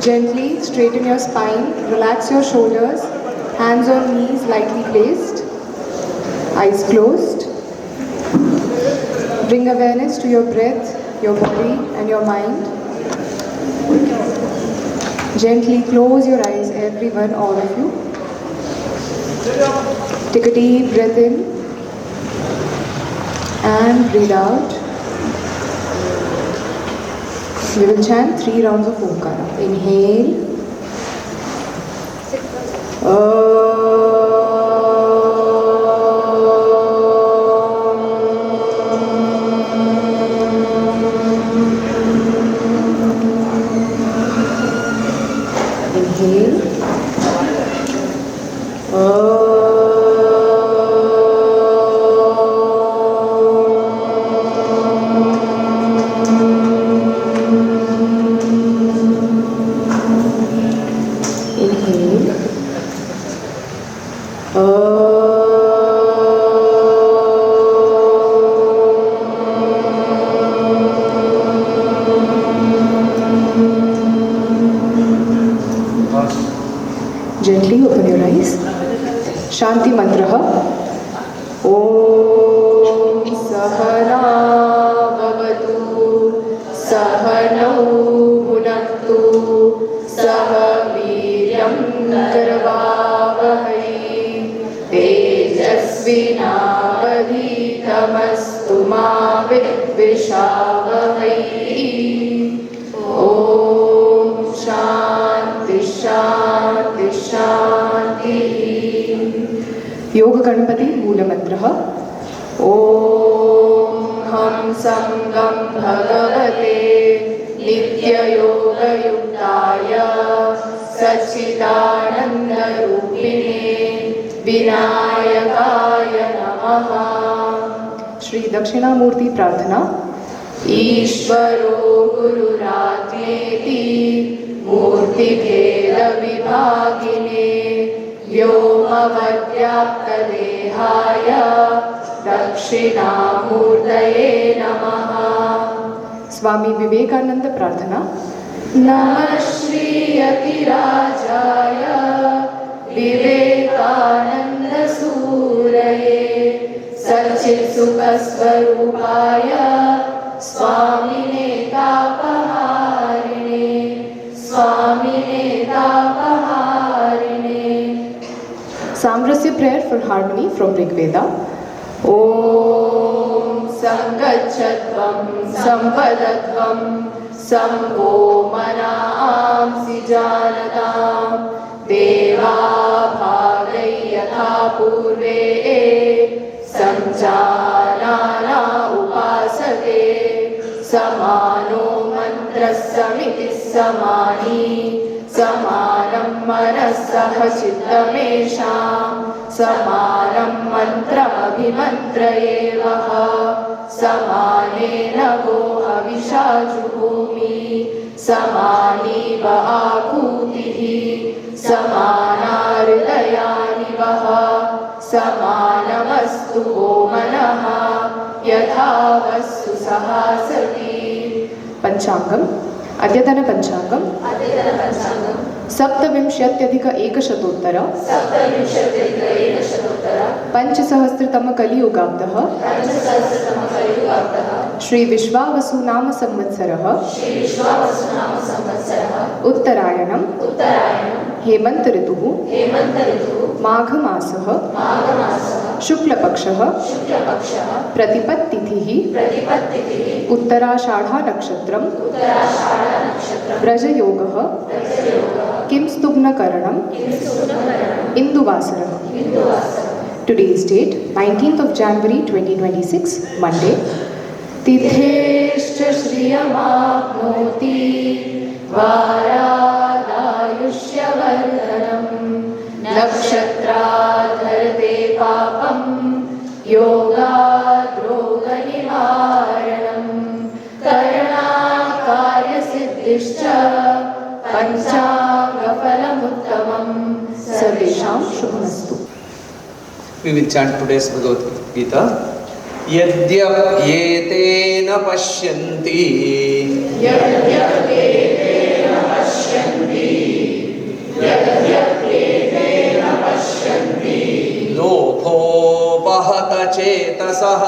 Gently straighten your spine, relax your shoulders, hands on knees lightly placed, eyes closed. Bring awareness to your breath, your body and your mind. Gently close your eyes, everyone, all of you. Take a deep breath in and breathe out. We will chant 3 rounds of Omkara. Inhale. Inhale. Gently open your eyes. Shanti mantra. Om Sahana Bhavatu Sahanau Bhunaktu Saha Viryam Karvavahai Tejasvinavadhitamastu ma vidvishavahai. Om Shanti Shanti Shanti. Yoga Ganpati Moola Mantra. Om Ham Sangam Bhagavate Nitya Yoga Yuktaya Sachidananda Rupine Vinayakaya Namaha. Shri Dakshinamurti Prarthana. Ishvaro Gururatyeti Murti Bheda Vibhagine Vyomavadyaptadehaya Dakshinamurtaye Namaha. Swami Vivekananda Prarthana. Namah Shri Yatirajaya Vivekananda Suraye Sachit Sukasvarupaya Swamine Tapaharine Swamine Tapaharine. Samrasya prayer for harmony from Rig Veda. Om Sangachatvam Sampadadvam Samvo Manaamsi Janatam Deva Bhagai Yatha Purve Samjanana Upasate Samano Mantra Samiti Samani Samanam Manasaha Chittamesham Samanam Mantram Abhimantrayevaha Samanena Go Avishajuhumi Samani Va Akutihi Samana Hridayani Vaha Samanamastu Omanaha Yathavassu Sahasati. Panchangam. Adyatana Panchangam. Saptavimshatyadhika ekashatotara Panchasahasratama Kaliyugabdaha Shri Vishwavasu Nama Samvatsaraha Uttarayanam Hemant Rituhu Magha Masaha Shukla Pakshaha Pratipattithi Uttarashadha Nakshatram Braja Yogaha Kim Stubna Karanam Induvasara. Today's date 19th of January 2026 Monday. Titheshcha Shriyamapnoti Varadayushyavardhanam Nakshatra Papam Yogadroganivaranam Karana Karya Siddhishcha Panchangaphalamuttamam Sarvesham Shubhamastu. We will chant today's Bhagavad Gita. Yadyapyetena pashyanti चेतसः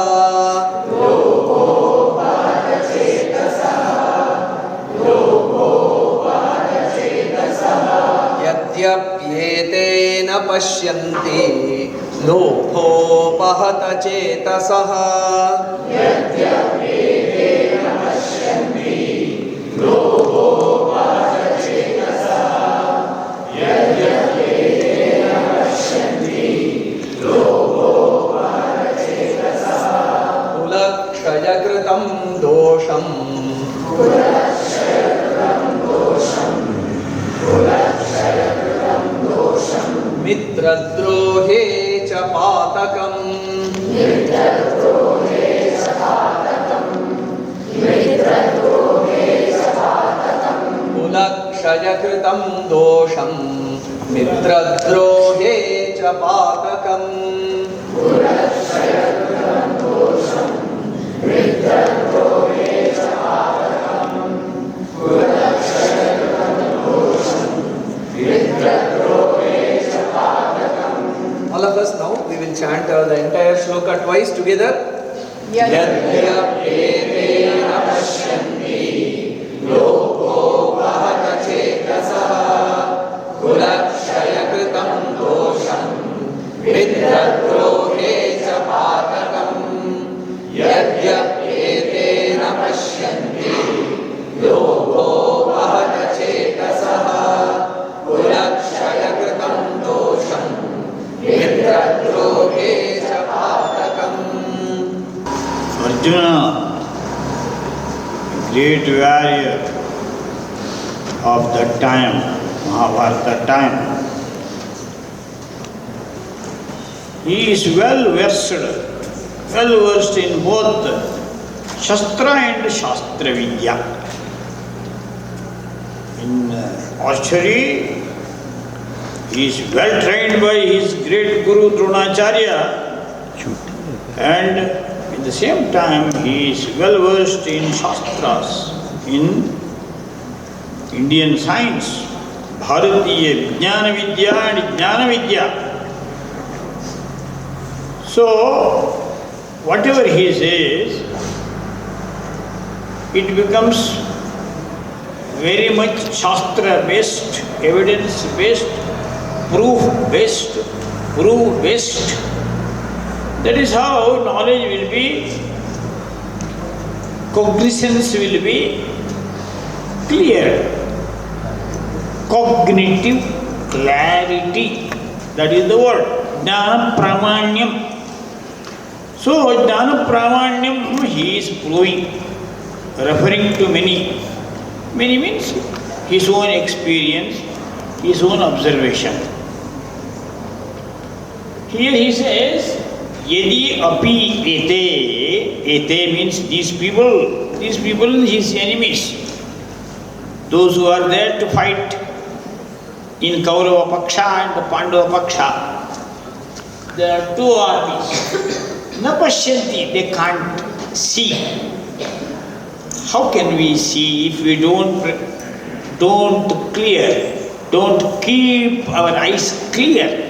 यद्यप्येतेन पश्यन्ति लोभोपहत चेतसः कुलक्षयकृतं दोषम् मित्रद्रोहे च पातकम् कुलक्षयकृतं दोषं मित्रद्रोहे च पातकम् All of us now, we will chant the entire shloka twice together. यद्यप्येतेन पश्यन्ति लोभोपहत चेतसः कुलक्षयकृतं दोषं मित्रद्रोहे च पातकम् यद्यप्येतेन पश्यन्ति लोभोपहत चेतसः कुलक्षयकृतं दोषं मित्रद्रोहे च पातकम्. Arjuna, great warrior of that time, Mahabharata time, he is well versed in both Shastra and Shastra Vidya. In archery, he is well trained by his great Guru Dronacharya, and at the same time he is well versed in Shastras, in Indian science, Bharatiya Vijnana Vidya and Jnana Vidya. So, whatever he says, it becomes very much Shastra based, evidence based, proof based. That is how knowledge will be, cognizance will be clear. Cognitive clarity, that is the word. Jnana Pramanyam. So, Jnana Pramanyam he is proving, referring to many. Many means his own experience, his own observation. Here he says, Yedi api ete means these people his enemies, those who are there to fight in Kaurava Paksha and Pandava Paksha. There are two armies. Na pashyanti, they can't see. How can we see if we don't keep our eyes clear?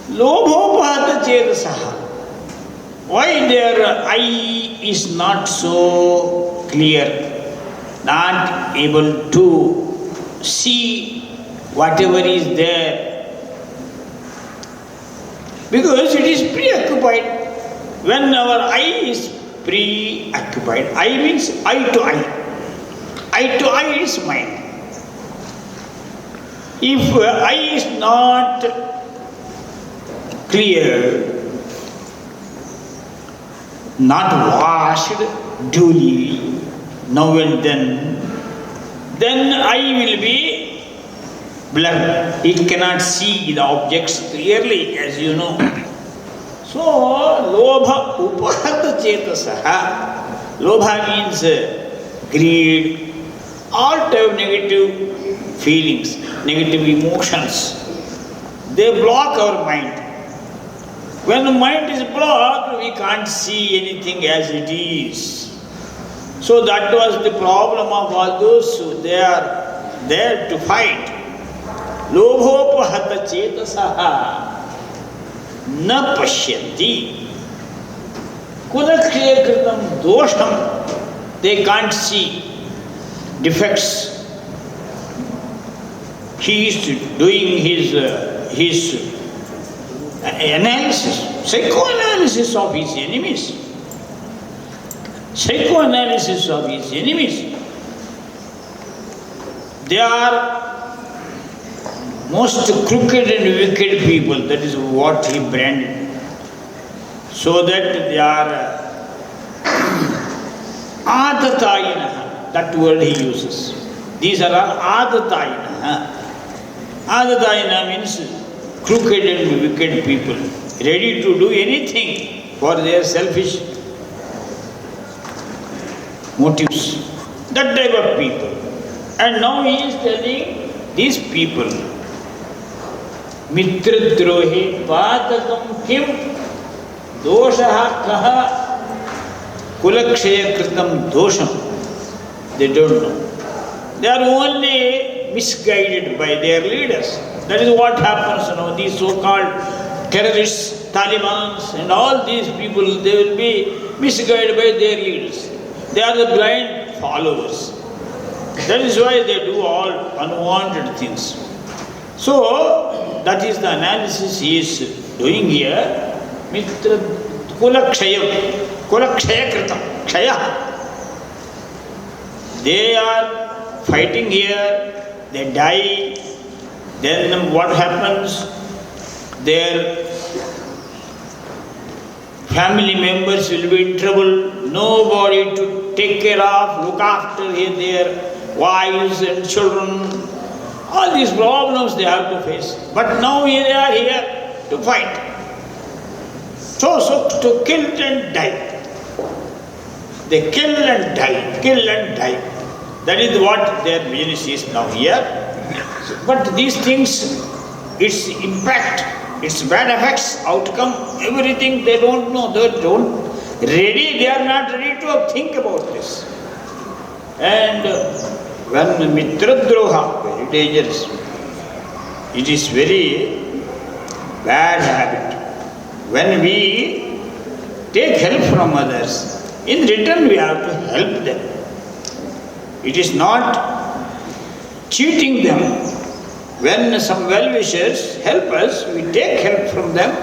Lobhopahata chedasaha. Why their eye is not so clear, not able to see whatever is there? Because it is preoccupied. When our eye is preoccupied, eye means eye to eye. Eye to eye is mind. If eye is not clear, not washed duly, now and then eye will be blurred. It cannot see the objects clearly, as you know. So, lobha upahata chetasaha. Lobha means greed, all type of negative feelings, negative emotions. They block our mind. When the mind is blocked, we can't see anything as it is. So that was the problem of all those who they are there to fight. Lobhopahata chetasaha. na pashyanti. Kulakshaya kritam dosham. They can't see defects. He is doing his analysis, psychoanalysis of his enemies. Psychoanalysis of his enemies. They are most crooked and wicked people. That is what he branded. So that they are adatayinaha. That word he uses. These are all adatayinaha. Adatayina means crooked and wicked people, ready to do anything for their selfish motives. That type of people. And now he is telling these people, Mitra drohe patakam kim doshaha kaha kulakshaya kritam dosham. They don't know. They are only misguided by their leaders. That is what happens now. These so-called terrorists, Talibans and all these people, they will be misguided by their leaders. They are the blind followers. That is why they do all unwanted things. So, that is the analysis he is doing here. Mitra kulakshaya kritam, kshaya. They are fighting here, they die, then what happens? Their family members will be in trouble, nobody to take care of, look after their wives and children. All these problems they have to face. But now they are here to fight. So to kill and die. They kill and die, kill and die. That is what their business is now here. But these things, its impact, its bad effects, outcome, everything they don't know. They are not ready to think about this. And when mitradroha, very dangerous, it is very bad habit. When we take help from others, in return we have to help them. It is not cheating them. When some well-wishers help us, we take help from them.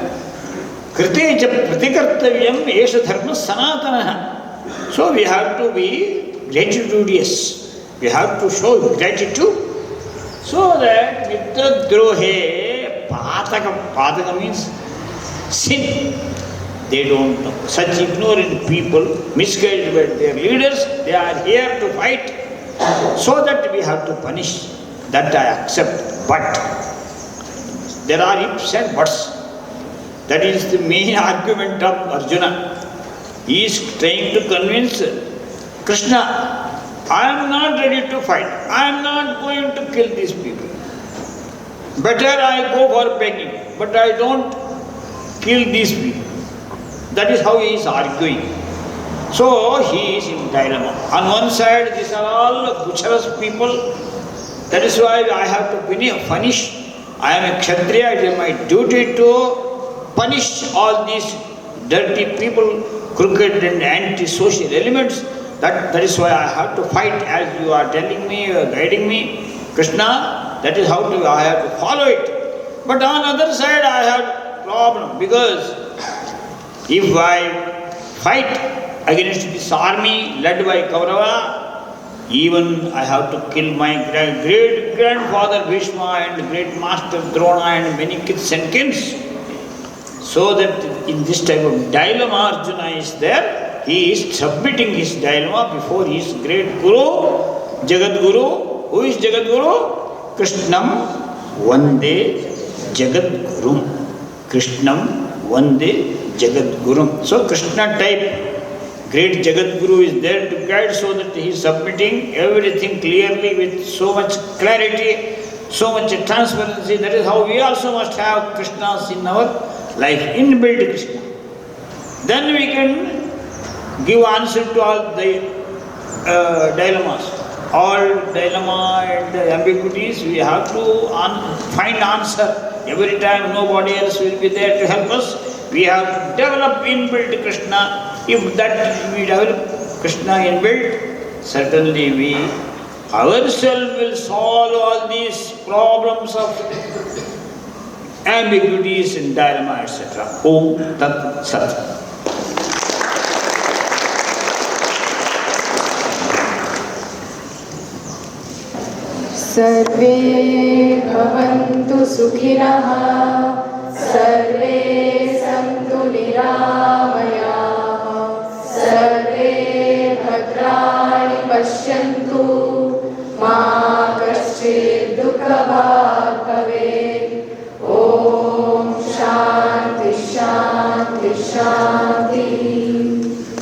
Kriteja pratikartavyam esha dharma sanatanaha. So we have to be gratitudious. We have to show gratitude. So that mitradrohe pataka means sin. They don't know. Such ignorant people, misguided by their leaders, they are here to fight. So that we have to punish. That I accept. But there are ifs and buts. That is the main argument of Arjuna. He is trying to convince Krishna, I am not ready to fight. I am not going to kill these people. Better I go for begging, but I don't kill these people. That is how he is arguing. So he is in dilemma. On one side, these are all butcherous people. That is why I have to punish. I am a Kshatriya. It is my duty to punish all these dirty people, crooked and anti-social elements. That is why I have to fight, as you are telling me, you are guiding me. Krishna, that is how I have to follow it. But on the other side, I have problem, because if I fight against this army led by Kaurava, even I have to kill my great grandfather Bhishma and great master Drona and many kiths and kins. So that in this type of dilemma Arjuna is there, he is submitting his dilemma before his great Guru, Jagat Guru. Who is Jagat Guru? Krishnam Vande Jagat Gurum. Krishnam Vande Jagat Gurum. So Krishna type great Jagat Guru is there to guide, so that he is submitting everything clearly with so much clarity, so much transparency. That is how we also must have Krishnas in our life, inbuilt Krishna. Then we can give answer to all the dilemmas. All dilemma and ambiguities, we have to find answer every time nobody else will be there to help us, we have developed inbuilt Krishna. If that we develop Krishna inbuilt, certainly we ourselves will solve all these problems of ambiguities and dilemma, etc. Om Tat Sat. सर्वे भवन्तु सुखिनः सर्वे सन्तु निरामयाः